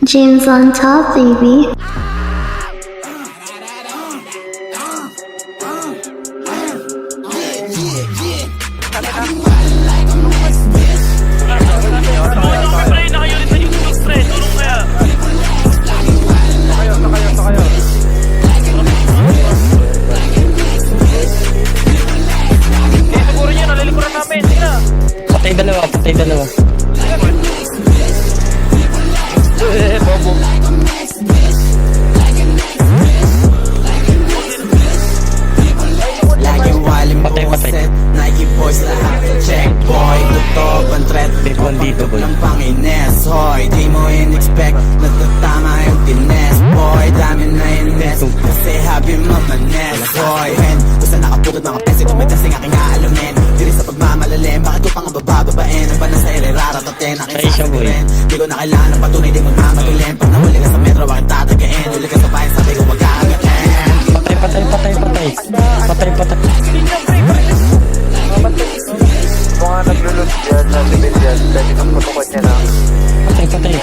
James on top, baby. Patay dalawa, patay dalawa. Bobo. Laging waling Patay, patay. buset Nike boys lahat check boy Tutok ang threat Dito, boy. ng pangines Hoy, di mo in-expect Natatama yung tines Boy, dami na invest Kasi happy mamanes Hoy, hen Basta nakapukot mga pesi Tumitasing aking aalamin Diri sa pagmamalalim Bakit ko pang babababain Ang banas sa ireraratatin Aking Ay, siya, boy. sasabihin Di ko na kailangan ng patunay Di magmamatulim Pag nahuli ka sa metro Bakit tatagain Huli ka sa bayan Sabi ko wag kagatin Patay, patay, patay, patay. Patay, patay. Mga naglulog dyan na civilian, pwede kang putukot niya na. Patay, patay.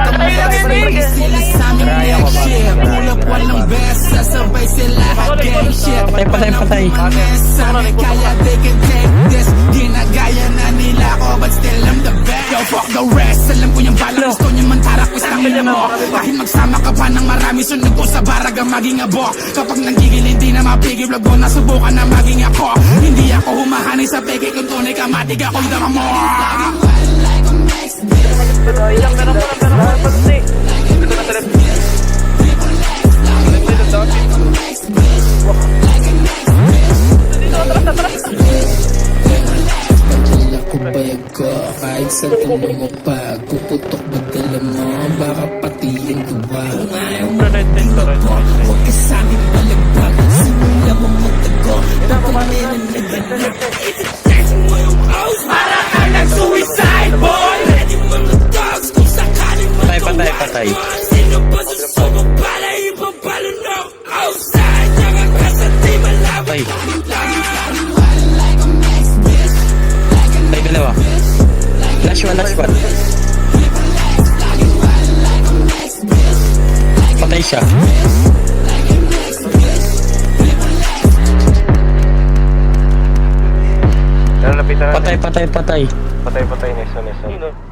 Sila sa aming next shit Ulap walang best Sasabay sila at game shit Patay, patay, patay. Sa amin kaya they can take this Ginagaya na nila ako But still I'm the best Yo fuck the rest Alam ko yung balak Gusto niyo man tarakwis ng ina mo Kahit magsama ka pa ng marami Sunod ko sa baraga maging abok Kapag nanggigil hindi na mapigil Vlog ko nasubukan na maging ako Hindi ako humahanay sa peke Kung tunay ka matig ako'y dama mo Ilang meron mo na pagsi. Ito na talab. Padala ko bayag ko kahit sa tulo mo pa Kuputok bagala mo baka pati yung duwa Kung ayaw mo magdilabo huwag ka sa akin palagbag Simula mo magtago Pagkuminan na ganap Ipitesin mo yung house para ka nag-suicide boy Ready mo na dogs kung sakaling Patay, patay, patay. Sino ba susubok para ipapalo ng outside Yakan ka sa di malabay Patay dalawa. Last one, last one. Patay siya. Pero lapitan natin. Patay, patay, patay. Patay, next one.